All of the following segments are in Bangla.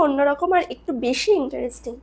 অন্যরকম আর একটু বেশি interesting.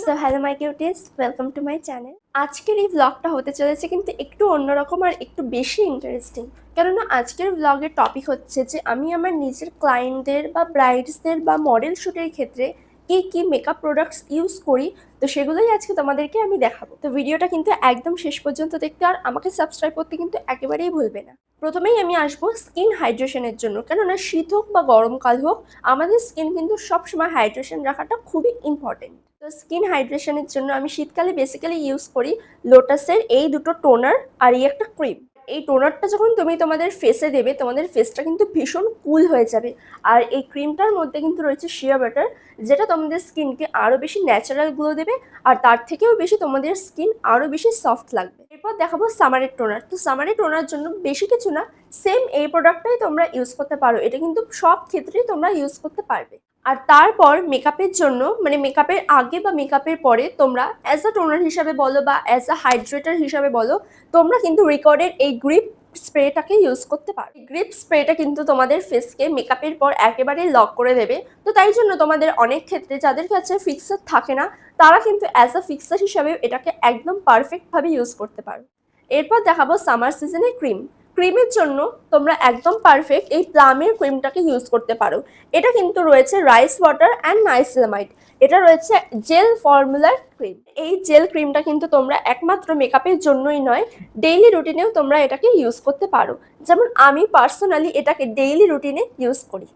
So hello my cuties, welcome to my channel. আজকের এই ব্লগটা হতে চলেছে কিন্তু একটু অন্যরকম আর একটু বেশি ইন্টারেস্টিং, কেননা আজকের ব্লগের টপিক হচ্ছে যে আমি আমার নিজের ক্লায়েন্টদের বা ব্রাইডসদের বা মডেল শ্যুটের ক্ষেত্রে কি কি মেকআপ প্রোডাক্টস ইউজ করি, তো সেগুলোই আজকে তোমাদেরকে আমি দেখাবো। তো ভিডিওটা কিন্তু একদম শেষ পর্যন্ত দেখতে আর আমাকে সাবস্ক্রাইব করতে কিন্তু একেবারেই ভুলবে না। প্রথমেই আমি আসবো স্কিন হাইড্রেশনের জন্য, কেননা শীত হোক বা গরমকাল হোক আমাদের স্কিন কিন্তু সবসময় হাইড্রেশন রাখাটা খুবই ইম্পর্টেন্ট। তো স্কিন হাইড্রেশনের জন্য আমি শীতকালে বেসিক্যালি ইউজ করি লোটাসের এই দুটো টোনার আর এই একটা ক্রিম। এই টোনারটা যখন তুমি তোমাদের ফেসে দেবে তোমাদের ফেসটা কিন্তু ভীষণ কুল হয়ে যাবে। আর এই ক্রিমটার মধ্যে কিন্তু রয়েছে শিয়া বাটার, যেটা তোমাদের স্কিনকে আরও বেশি ন্যাচারাল গ্লো দেবে আর তার থেকেও বেশি তোমাদের স্কিন আরও বেশি সফট লাগবে। এরপর দেখাবো সামারের টোনার। তো সামারের টোনার জন্য বেশি কিছু না, সেম এই প্রোডাক্টটাই তোমরা ইউজ করতে পারো, এটা কিন্তু সব ক্ষেত্রেই তোমরা ইউজ করতে পারবে। আর তারপর মেকআপের জন্য মানে মেকআপের আগে বা মেকআপের পরে তোমরা অ্যাজ আ টোনার হিসাবে বলো বা অ্যাজ আ হাইড্রেটার হিসাবে বলো, তোমরা কিন্তু রিকর্ডের এই গ্রিপ স্প্রেটাকে ইউজ করতে পারো। গ্রিপ স্প্রেটা কিন্তু তোমাদের ফেসকে মেকআপের পর একেবারেই লক করে দেবে। তো তাই জন্য তোমাদের অনেক ক্ষেত্রে যাদের কাছে ফিক্সার থাকে না তারা কিন্তু অ্যাজ আ ফিক্সার হিসাবে এটাকে একদম পারফেক্টভাবে ইউজ করতে পারো। এরপর দেখাবো সামার সিজনে ক্রিম। ক্রিমের জন্য তোমরা একদম পারফেক্ট এই প্লামের ক্রিমটাকে ইউজ করতে পারো। এটা কিন্তু রয়েছে রাইস ওয়াটার অ্যান্ড নাইসিলামাইড, এটা রয়েছে জেল ফর্মুলার ক্রিম। এই জেল ক্রিমটা কিন্তু তোমরা একমাত্র মেকআপের জন্যই নয়, ডেইলি রুটিনেও তোমরা এটাকে ইউজ করতে পারো। যেমন আমি পার্সোনালি এটাকে ডেইলি রুটিনে ইউজ করি।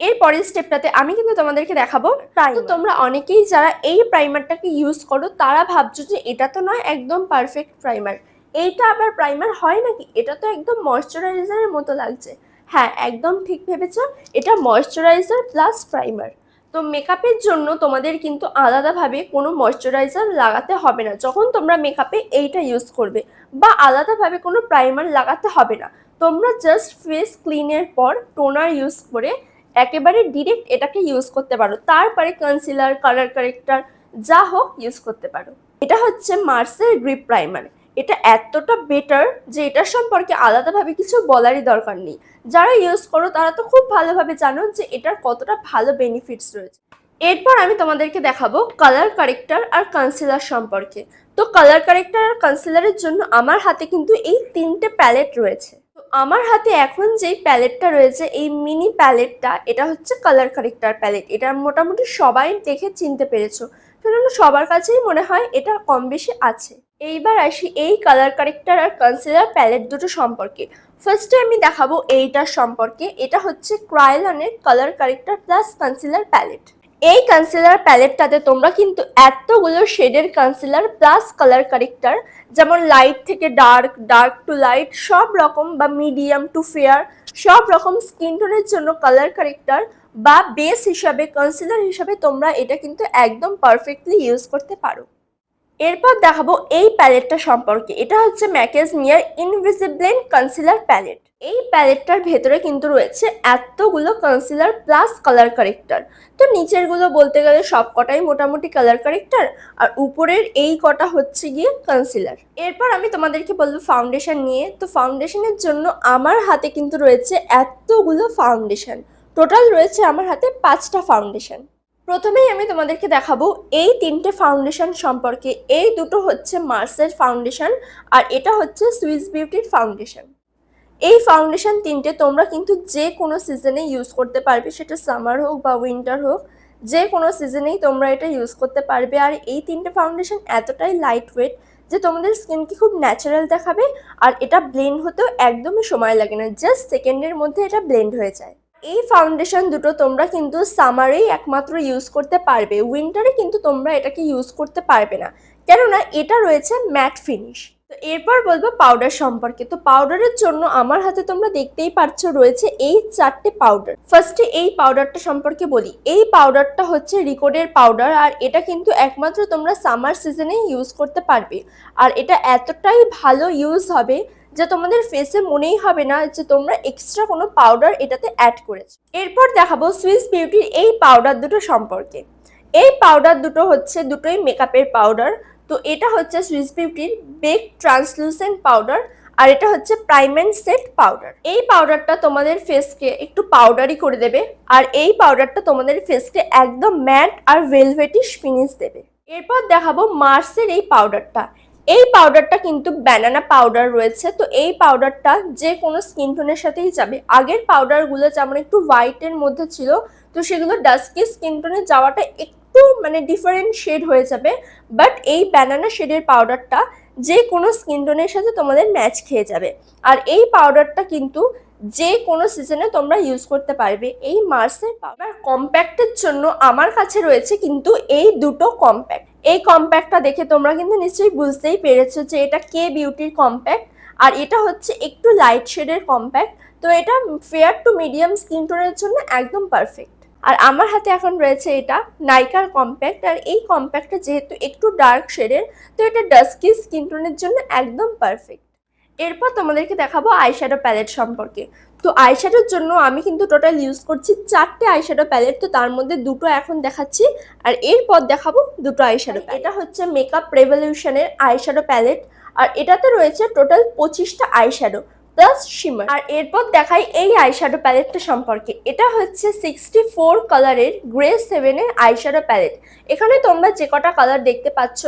এর পরের স্টেপটাতে আমি কিন্তু তোমাদেরকে দেখাবো প্রাইমার। তো তোমরা অনেকেই যারা এই প্রাইমারটাকে ইউজ করো তারা ভাবছো যে এটা তো নয় একদম পারফেক্ট প্রাইমার, এইটা আবার প্রাইমার হয় নাকি, এটা তো একদম ময়শ্চারাইজারের মতো লাগছে। হ্যাঁ, একদম ঠিক ভেবেছ, এটা ময়শ্চারাইজার প্লাস প্রাইমার। তো মেকআপের জন্য তোমাদের কিন্তু আলাদাভাবে কোনো ময়শ্চারাইজার লাগাতে হবে না যখন তোমরা মেকআপে এইটা ইউজ করবে, বা আলাদাভাবে কোনো প্রাইমার লাগাতে হবে না। তোমরা জাস্ট ফেস ক্লিনের পর টোনার ইউজ করে একেবারে ডিরেক্ট এটাকে ইউজ করতে পারো, তারপরে কনসিলার, কালার কারেক্টার যা হোক ইউজ করতে পারো। এটা হচ্ছে মার্সের গ্রিপ প্রাইমার। এটা এতটা বেটার যে এটার সম্পর্কে আলাদাভাবে কিছু বলারই দরকার নেই। যারা ইউজ করো তারা তো খুব ভালোভাবে জানো যে এটার কতটা ভালো বেনিফিটস রয়েছে। এরপর আমি তোমাদেরকে দেখাবো কালার কারেক্টার আর কনসিলার সম্পর্কে। তো কালার কারেক্টার আর কনসিলারের জন্য আমার হাতে কিন্তু এই তিনটে প্যালেট রয়েছে। তো আমার হাতে এখন যেই প্যালেটটা রয়েছে এই মিনি প্যালেটটা, এটা হচ্ছে কালার কারেক্টার প্যালেট। এটা মোটামুটি সবাই দেখে চিনতে পেরেছো, কেননা সবার কাছেই মনে হয় এটা কম বেশি আছে। এইবার আসি এই কালার কারেক্টার আর কনসিলার প্যালেট দুটো সম্পর্কে। ফার্স্টে আমি দেখাবো এইটার সম্পর্কে। এটা হচ্ছে ক্রায়োলনের colour corrector plus concealer palette. এই কনসিলার প্যালেটটাতে তোমরা কিন্তু এতগুলো শেডের কনসিলার প্লাস কালার কারেক্টার, যেমন লাইট থেকে ডার্ক, ডার্ক টু লাইট সব রকম, বা মিডিয়াম টু ফেয়ার সব রকম স্কিন টোনের জন্য কালার কারেক্টার বা বেস হিসাবে কনসিলার হিসাবে তোমরা এটা কিন্তু একদম পারফেক্টলি ইউজ করতে পারো। এরপর দেখাবো এই প্যালেটটা সম্পর্কে। এটা হচ্ছে ম্যাকেজ মিয়ার ইনভিজিবল কনসিলার প্যালেট। এই প্যালেটটার ভেতরে কিন্তু রয়েছে এতগুলো কনসিলার প্লাস কালার কারেক্টার। তো নিচের গুলো বলতে গেলে সব কটাই মোটামুটি কালার কারেক্টার, আর উপরের এই কটা হচ্ছে গিয়ে কনসিলার। এরপর আমি তোমাদেরকে বলবো ফাউন্ডেশন নিয়ে। তো ফাউন্ডেশনের জন্য আমার হাতে কিন্তু রয়েছে এতগুলো ফাউন্ডেশন, টোটাল রয়েছে আমার হাতে 5টা ফাউন্ডেশন। প্রথমেই আমি তোমাদেরকে দেখাবো এই তিনটে ফাউন্ডেশন সম্পর্কে। এই দুটো হচ্ছে মার্সের ফাউন্ডেশন আর এটা হচ্ছে সুইস বিউটির ফাউন্ডেশন। এই ফাউন্ডেশন তিনটে তোমরা কিন্তু যে কোনো সিজনে ইউজ করতে পারবে, সেটা সামার হোক বা উইন্টার হোক, যে কোনো সিজনেই তোমরা এটা ইউজ করতে পারবে। আর এই তিনটে ফাউন্ডেশন এতটাই লাইট ওয়েট যে তোমাদের স্কিনকে খুব ন্যাচারাল দেখাবে, আর এটা ব্লেন্ড হতেও একদমই সময় লাগে না, জাস্ট সেকেন্ডের মধ্যে এটা ব্লেন্ড হয়ে যায়। এই ফাউন্ডেশন দুটো তোমরা কিন্তু সামারেই একমাত্র ইউজ করতে পারবে, উইন্টারে কিন্তু তোমরা এটাকে ইউজ করতে পারবে না, কেননা এটা রয়েছে ম্যাট ফিনিশ। তো এরপর বলবো পাউডার সম্পর্কে। তো পাউডারের জন্য আমার হাতে তোমরা দেখতেই পাচ্ছো রয়েছে এই 4টে পাউডার। ফার্স্টে এই পাউডারটা সম্পর্কে বলি। এই পাউডারটা হচ্ছে রিকোডের পাউডার, আর এটা কিন্তু একমাত্র তোমরা সামার সিজনেই ইউজ করতে পারবে। আর এটা এতটাই ভালো ইউজ হবে যে তোমাদের ফেসে মনেই হবে না যে তোমরা এক্সট্রা কোনো পাউডার এটাতে অ্যাড করেছো। এরপর দেখাবো সুইস বিউটির এই পাউডার দুটো সম্পর্কে। এই পাউডার দুটো হচ্ছে দুটোই মেকআপের পাউডার। তো এটা হচ্ছে সুইস বিউটির বেক ট্রান্সলুসেন্ট পাউডার, আর এটা হচ্ছে প্রাইম অ্যান্ড সেট পাউডার। এই পাউডারটা তোমাদের ফেসকে একটু পাউডারি করে দেবে, আর এই পাউডারটা তোমাদের ফেসকে একদম ম্যাট আর ভেলভেটিশ ফিনিশ দেবে। এরপর দেখাবো মার্সের এই পাউডারটা। এই পাউডারটা কিন্তু ব্যানানা পাউডার রয়েছে, তো এই পাউডারটা যে কোনো স্কিন টোনের সাথেই যাবে। আগের পাউডারগুলো যেমন একটু হোয়াইটের মধ্যে ছিল, তো সেগুলো ডাস্কি স্কিন টোনে যাওয়াটা একটু মানে ডিফারেন্ট শেড হয়ে যাবে, বাট এই ব্যানানা শেডের পাউডারটা যে কোনো স্কিন টোনের সাথে তোমাদের ম্যাচ খেয়ে যাবে। আর এই পাউডারটা কিন্তু যে কোনো সিজনে তোমরা ইউজ করতে পারবে। এই মার্সের পাউডার কম্প্যাক্টের জন্য আমার কাছে রয়েছে কিন্তু এই দুটো কম্প্যাক্ট। এই কম্প্যাক্টটা দেখে তোমরা কিন্তু নিশ্চয়ই বুঝতেই পেরেছো যে এটা কে বিউটির কম্প্যাক্ট, আর এটা হচ্ছে একটু লাইট শেডের কম্প্যাক্ট। তো এটা ফেয়ার টু মিডিয়াম স্কিন টোনের জন্য একদম পারফেক্ট। আর আমার হাতে এখন রয়েছে এটা নাইকার কম্প্যাক্ট, আর এই কম্প্যাক্টটা যেহেতু একটু ডার্ক শেডের, তো এটা ডাস্কি স্কিন টোনের জন্য একদম পারফেক্ট। এরপর তোমাদেরকে দেখাবো আইশ্যাডো প্যালেট সম্পর্কে। তো আইশ্যাডোর জন্য আমি কিন্তু টোটাল ইউজ করছি 4টে আইশ্যাডো প্যালেট, তো তার মধ্যে 2টো এখন দেখাচ্ছি আর এরপর দেখাবো 2টো আইশ্যাডো। এটা হচ্ছে মেকআপ রেভলিউশনের আইশ্যাডো প্যালেট, আর এটাতে রয়েছে টোটাল 25টা আইশ্যাডো প্লাস শিমার। আর এরপর দেখাই এই আইশ্যাডো প্যালেটটা সম্পর্কে। এটা হচ্ছে 64 কালারের গ্রে 7-এর আইশ্যাডো প্যালেট। এখানে তোমরা যে কটা কালার দেখতে পাচ্ছ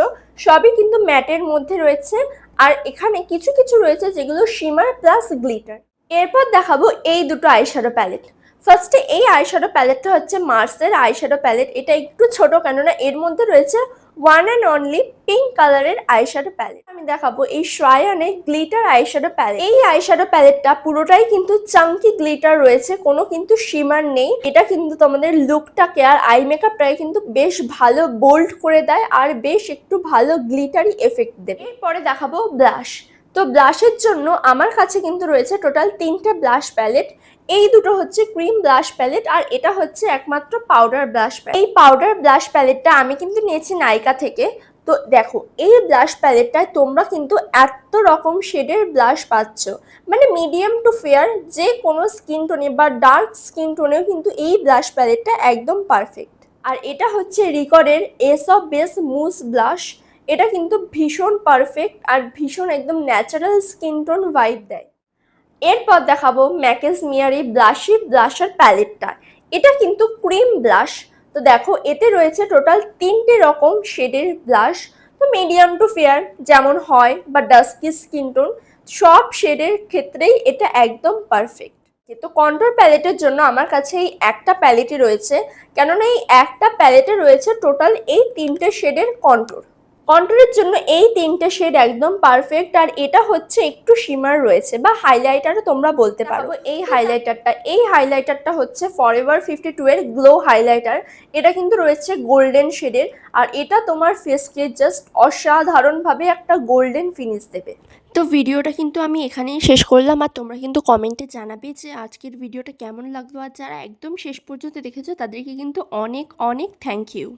সবই কিন্তু ম্যাটের মধ্যে রয়েছে, আর এখানে কিছু কিছু রয়েছে যেগুলো শিমার প্লাস গ্লিটার। এরপর দেখাবো এই দুটো আইশ্যাডো প্যালেট। ফার্স্টে এই আইশ্যাডো প্যালেটটা হচ্ছে মার্সের আইশ্যাডো প্যালেট। এটা একটু ছোট, কেননা এর মধ্যে রয়েছে ওয়ান অ্যান্ড অনলি পিঙ্ক কালারের আইশ্যাডো প্যালেট। আমি দেখাবো এই শ্রায়ানের গ্লিটার আইশ্যাডো প্যালেট। এই আইশ্যাডো প্যালেটটা পুরোটাই কিন্তু চাঙ্কি গ্লিটার রয়েছে, কোনো কিন্তু শিমার নেই। এটা কিন্তু তোমাদের লুকটাকে আর আই মেকআপটাকে কিন্তু বেশ ভালো বোল্ড করে দেয় আর বেশ একটু ভালো গ্লিটারি এফেক্ট দেবে। এরপরে দেখাবো ব্লাশ। তো ব্লাশের জন্য আমার কাছে কিন্তু রয়েছে টোটাল 3টে ব্লাশ প্যালেট। এই দুটো হচ্ছে ক্রিম ব্লাশ প্যালেট, আর এটা হচ্ছে একমাত্র পাউডার ব্লাশ প্যালেট। এই পাউডার ব্লাশ প্যালেটটা আমি কিন্তু নিয়েছি নাইকা থেকে। তো দেখো এই ব্লাশ প্যালেটটায় তোমরা কিন্তু এত রকম শেডের ব্লাশ পাচ্ছ, মানে মিডিয়াম টু ফেয়ার যে কোনো স্কিন টোনে বা ডার্ক স্কিন টোনেও কিন্তু এই ব্লাশ প্যালেটটা একদম পারফেক্ট। আর এটা হচ্ছে রিকর্ডের এস অফ বেস মুস ব্লাশ। এটা কিন্তু ভীষণ পারফেক্ট আর ভীষণ একদম ন্যাচারাল স্কিন টোন ভাইব দেয়। এরপর দেখাবো ম্যাকেজ মিয়ার এই ব্লাশার প্যালেটটা। এটা কিন্তু ক্রিম ব্লাশ। তো দেখো এতে রয়েছে টোটাল 3টে রকম শেডের ব্লাশ। তো মিডিয়াম টু ফেয়ার যেমন হয় বা ডাস্কি স্কিন টোন সব শেডের ক্ষেত্রেই এটা একদম পারফেক্ট। তো কন্ট্রোল প্যালেটের জন্য আমার কাছে এই একটা প্যালেটই রয়েছে, কেননা এই একটা প্যালেটে রয়েছে টোটাল এই 3টে শেডের কন্ট্রোল। কন্ট্রোলের জন্য এই 3টে শেড একদম পারফেক্ট, আর এটা হচ্ছে একটু শিমার রয়েছে বা হাইলাইটারও তোমরা বলতে পারো। এই হাইলাইটারটা হচ্ছে ফরএভার 52 এর গ্লো হাইলাইটার। এটা কিন্তু রয়েছে গোল্ডেন শেডের, আর এটা তোমার ফেসকে জাস্ট অসাধারণভাবে একটা গোল্ডেন ফিনিশ দেবে। তো ভিডিওটা কিন্তু আমি এখানেই শেষ করলাম, আর তোমরা কিন্তু কমেন্টে জানাবে যে আজকের ভিডিওটা কেমন লাগলো, আর যারা একদম শেষ পর্যন্ত দেখেছো তাদেরকে কিন্তু অনেক অনেক থ্যাংক ইউ।